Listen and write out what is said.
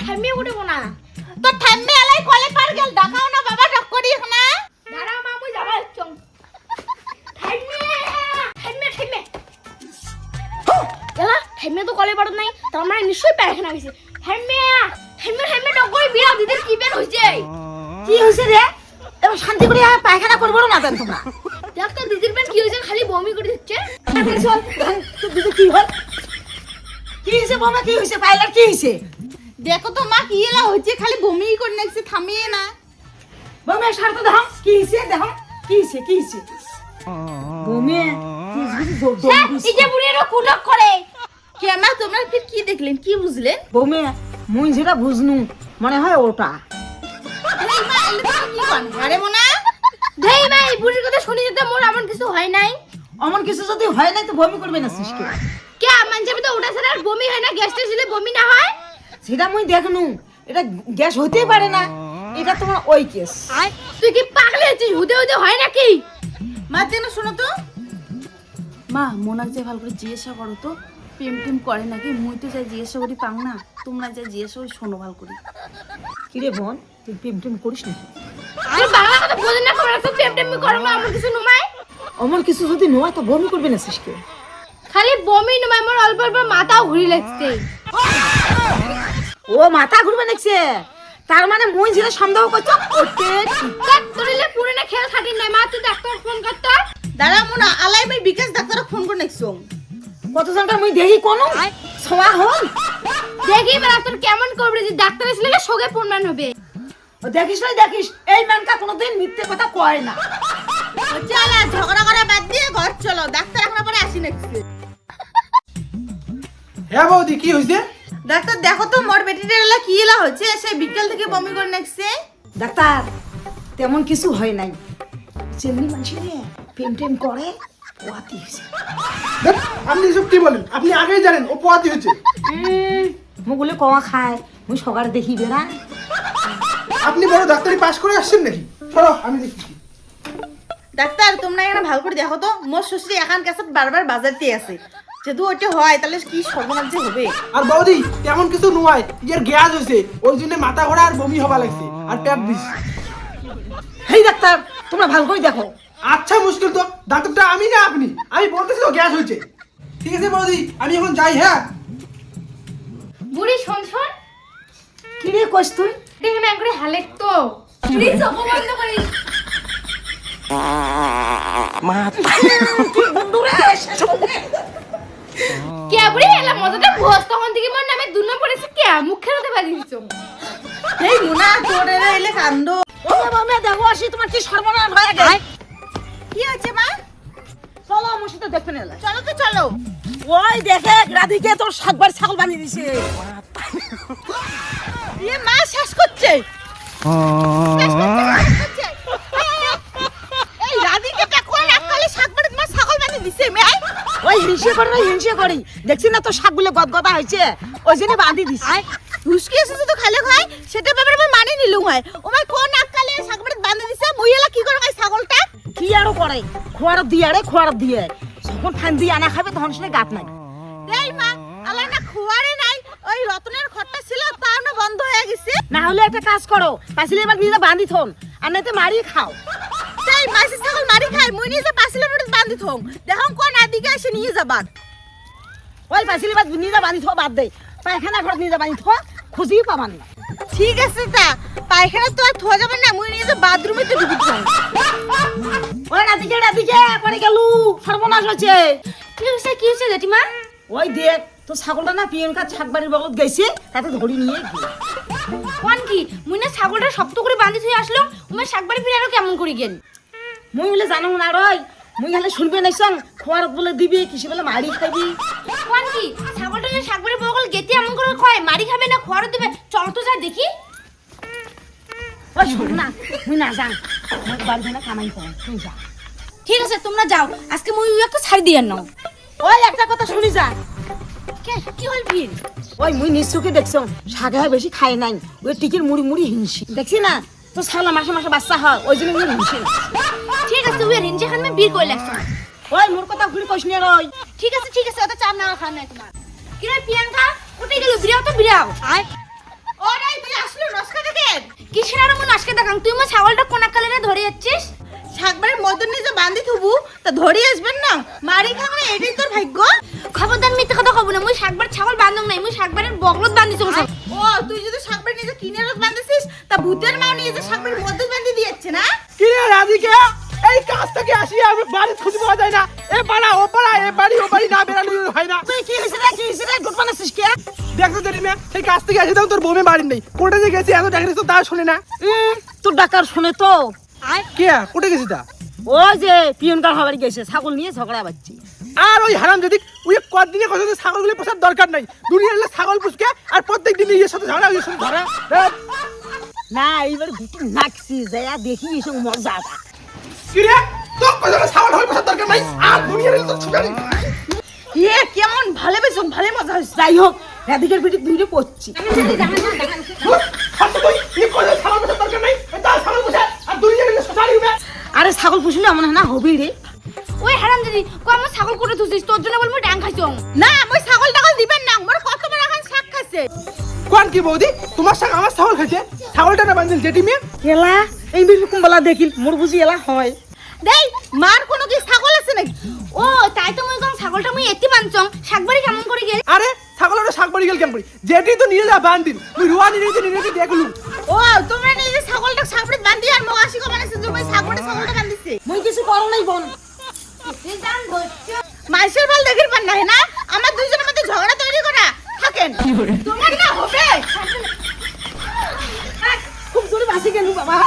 ঠাম্মি উঠবো না তো ঠাম্মি আলাই কলে পার গেল দেখাও না বাবা টক করি না দাঁড়াও মা মুই যাবা চং ঠাম্মি ঠাম্মি ঠাম্মি এলা ঠাম্মি তো কলে পার নাই তার মানে নিশ্চয়ই পায়খানা গেছে ঠাম্মি ঠাম্মি ঠাম্মি টক করে বিয়া দিদের কি বের হইছে কি হইছে রে এবার শান্তি করে পায়খানা করবো না দেন তোমরা দেখ তো দিদির পেট কি হইছে খালি বমি করে দিচ্ছে চল তো দিদি কি হল কি হইছে বাবা কি হইছে পাইলার কি হইছে দেখো তো মা কি এলা হইছে খালি বমি করে নাকছে থামিয়ে না বমি সারতে দাও কি হইছে দেখো কি হইছে বমি এই যে বুড়িরও কুলক করে কে মা তোমরা ফির কি দেখলেন কি বুঝলেন বমি মুই যেটা বুঝনু মনে হয় ওটা এই মা এলে কি কোন আরে মোনা দেই ভাই বুড়ির কথা শুনি যেতে মোর এমন কিছু হয় নাই অমন কিছু যদি হয় নাই তো বমি করবে না সিসকে কে মান যাবে তো ওটা ছাড়া আর বমি হয় না গ্যাস টেস্ট দিলে বমি না হয় সেটা মুই দেখনু এটা গ্যাস হতেই পারে না এটা তোমার ওই কেস আয় তুই কি পাগল হয়েছিস হুদে হুদে হয় নাকি মা যেন শোনো তো মা মোনাক যে ভালো করে জিজ্ঞাসা করো তো প্রেম টেম করে নাকি মুই তো যাই জিজ্ঞাসা করি পাং না তোমরা যাই জিজ্ঞাসা করি শোনো ভালো করে কিরে বোন তুই প্রেম টেম করিস না আরে বাংলা কথা বোঝেন না তোমরা তো প্রেম টেম করো না আমার কিছু নুমাই অমন কিছু যদি নয় তো বমি করবে না সিসকে খালি বমি নুমাই মোর অল্প অল্প মাথাও ঘুরি লাগছে ও মাথা ঘুরবে নাকছে তার মানে মুই যেটা সন্দেহ করছো ওতে কাট ধরিলে পুরনো খেল খাটি নাই মা তুই ডাক্তার ফোন করতে দাঁড়া মোনা আলাই ভাই বিকাশ ডাক্তার ফোন করে নাকছো কত জনটা মুই দেখি কোন সোয়া হল দেখি এবার তোর কেমন করবে যে ডাক্তার আসলে সগে প্রমাণ হবে ও দেখিস এই মানকা কোনোদিন মিথ্যে কথা কয় না চল ঝগড়া করা বাদ দিয়ে ঘর চলো ডাক্তার এখন পরে আসি নাকছে হ্যাঁ বৌদি কি হইছে ডাক্তার দেখো তো মোর বেটিটার এলা কি এলা হচ্ছে সে বিকেল থেকে বমি করে নাকছে ডাক্তার তেমন কিছু হয় নাই চেমনি মানুষের প্রেম টেম করে পোয়াতি হয়েছে ধ্যাৎ, আপনি এসব কি বলেন আপনি আগেই জানেন ও পোয়াতি হয়েছে মুগুলে কমা খায় মুই সকালে দেখিবে না আপনি বড় ডাক্তারি পাস করে আসছেন নাকি সরো আমি দেখি ডাক্তার তোমরা এখানে ভালো করে দেখো তো মোর শ্বশুর এখান কাছে বারবার বাজারতে আছে যদি ওইটা হয় তাহলে কি সর্বনাশ যে হবে আর বৌদি তেমন কিছু নয় ইয়ার গ্যাস হয়েছে ওই জন্য মাথা ঘোরা আর বমি হবা লাগছে আর পেট বিষ হেই ডাক্তার তোমরা ভালো করে দেখো আচ্ছা মুশকিল তো ডাক্তারটা আমি না আপনি আমি বলতেছি তো গ্যাস হয়েছে ঠিক আছে বৌদি আমি এখন যাই হ্যাঁ বুড়ি শোন শোন কি রে কইস তুই দেখে না করে হালে তো প্লিজ অপমান করি কে বুড়ি এলা মজাটা ভোজ তখন থেকে মন নামে দুনো পড়েছে কে মুখের মধ্যে বাজি দিছো এই মুনা তোরে রে এলে কান্দ ও বাবা দেখো আসি তোমার কি সর্বনাশ হয়ে গেছে কি হচ্ছে মা চলো আমার সাথে দেখতে নেলা চলো তো চলো ওই দেখে রাধিকে তোর শাকবার ছাগল বানিয়ে দিছে এ মা শেষ করছে এই রাধিকে কোন আকালে শাকবার তোমার ছাগল বানিয়ে দিছে মেয়ে ওই হিংসে করি দেখছিস না তো শাকগুলো গদগদা হয়েছে ওই জন্য বাঁধি দিছে হুসকি এসেছে তো খালে খাই সেটা ব্যাপারে আমি মানি নিলুম হয় ও মাই কোন আকালে শাকবার বাঁধি দিছে মুইলা কি করে খাই ছাগলটা কি আরো করে খোয়ার দিয়ে যখন ঠান দিয়ে আনা খাবে তখন শুনে গাত নাই এই মা আলা না খোয়ারে নাই ওই রতনের ঘরটা ছিল তাও না বন্ধ হয়ে গেছে না হলে একটা কাজ করো পাছিলে এবার নিজে বাঁধি থন আর নাতে মারি খাও তাই মাসি ছাগল মারি খাই মুই নিজে পাছিলে মধ্যে বাঁধি থম দেখো কোন আদিকে এসে নিয়ে যাবার ওই পাছিলে বাদ নিজে বাঁধি থো বাদ দেই পায়খানা ঘর নিজে বাঁধি থো খুঁজেই পাবান না ঠিক আছে তা পায়খানা তো আর থোয়া যাবে না মুই নিজে বাথরুমে তো ঢুকে যাই ওই রাধিকে পরে গেলু সর্বনাশ হচ্ছে কি হইছে জেঠিমা ওই দেখ তো ছাগলটা না পিএনকা ছাকবাড়ির বগলত গেছে তাতে ধরি নিয়ে কোন কি মুই না ছাগলটা শক্ত করে বাঁধি থই আসলো উমে শাকবাড়ি ফিরানো কেমন করে গেল মুই বলে জানো না রই মুই খালি শুনবে নাইছং খোয়ার বলে দিবি কিসে বলে মারি খাবি কোন কি ছাগলটা যে শাকবাড়ি বগল গেতে এমন করে কয় মারি খাবে না খোয়ার দিবে চল তো যা দেখি ওই শুন না মুই না যান আমার বাড়ি না কামাই কর তুই যা ঠিক আছে তোমরা যাও আজকে মুই একটা ছাড়ি দিয়ে নাও ওই একটা কথা শুনি যা কি হল ফির ওই মুই নিশ্চয়ই দেখছং শাকে বেশি খাই নাই ওই টিকির মুড়ি হিংসি দেখছি না তো ছাগলা মাসে বাচ্চা হয় ওই জন্য হিংসি ঠিক আছে তুই রিঞ্জে খান মে বীর কই লাগছ ওই মোর কথা ঘুরি কইস নি রই ঠিক আছে ওটা চাপ না খান নাই তোমার কি রে প্রিয়াঙ্কা উঠে গেল বিরাও তো বিরাও আয় ওরে আজকে দেখাং তুই মো ছাগলটা কোনা কালে ধরে যাচ্ছিস শাকবাড়ির মদন নিয়ে যে বান্ধি থুবু তা ধরে আসবেন না মারি খাং না এটাই তোর ভাগ্য। খবরদার মিথ্যে কথা কব না মুই শাকবার ছাগল বান্ধং নাই মুই শাকবারের বগলত বান্ধিছ ও তুই যদি শাকবাড়ি নিয়ে যে কিনে রোজ বান্ধিছিস তা ভূতের মা নিয়ে যে শাকবাড়ির মদন বান্ধি দিয়েছে না। কি রে রাধিকে, এই কাজ থেকে আসি আমি বাড়ি খুঁজে পাওয়া যায় না। এ পাড়া ও পাড়া, এ বাড়ি ও বাড়ি না বেরানো হয় না। তুই কি হয়েছে রে গুট বানাচ্ছিস কে? দেখতো জেঠি মেয়ে, সেই কাজ থেকে আসি তাও তোর বউমে বাড়ি নেই। কোর্টে যে গেছি এত ডাক্তার তো তা শুনে না। তোর ডাকার শুনে তো কে কোর্টে গেছি তা? ওই যে পিয়নকার হবারই গেছে ছাগল নিয়ে ঝগড়া বাজছে। আর ওই হারাম যদি ওই কদিনে কথা ছাগলগুলো পোষার দরকার নাই, দুনিয়ার এলে ছাগল পুষকে আর প্রত্যেক দিন এর সাথে ঝগড়া ওই সাথে ধরা। না এইবার গুটি নাকছি যায়া দেখি এসব মজাটা। কি রে তোর কথা ছাগল হল পোষার দরকার নাই, আর দুনিয়ার এলে তো ছুটানি। এ কেমন ভালো বেশ ভালো মজা হচ্ছে। যাই হোক রাধিকার পিঠে ধুইরে পড়ছি। আরে ছাগল পুষলে এমন হয় না হবি রে। ওই হারাম যদি কো আমার ছাগল কোটে থুছিস তোর জন্য বলবো ডাং খাইছং না মই ছাগল টাগল দিবেন না মোর কত বড় এখন শাক খাইছে। কোন কি বৌদি তোমার সাথে আমার ছাগল খাইছে? ছাগলটা না বান্ধিল জেঠি মেয়ে। এলা এই বিরকম বলা দেখিল মোর বুঝি এলা হয় দেই মার কোনো কি ছাগল আছে নাকি? ও তাই তো মুই কং ছাগলটা মুই এতি মানছং শাকবাড়ি কেমন করে গেল আরে ছাগলটা শাক বাড়ি গেল কেমন করি? জেঠি তো নিয়ে যা বান্ধিল, তুই রুয়া নিয়ে দেখলু। ও তোমরা নিজে ছাগলটা সাপড়ে বান্ধি আর মগাসি কো বানাইছে তুমি ছাগলটা বান্ধিছে। মই কিছু করো নাই বোন। মাইসের ভাল দেখির পান না হে না আমার দুইজনের মধ্যে ঝগড়া তৈরি করা থাকেন তোমার না হবে। খুব জোরে বাসি গেল বাবা।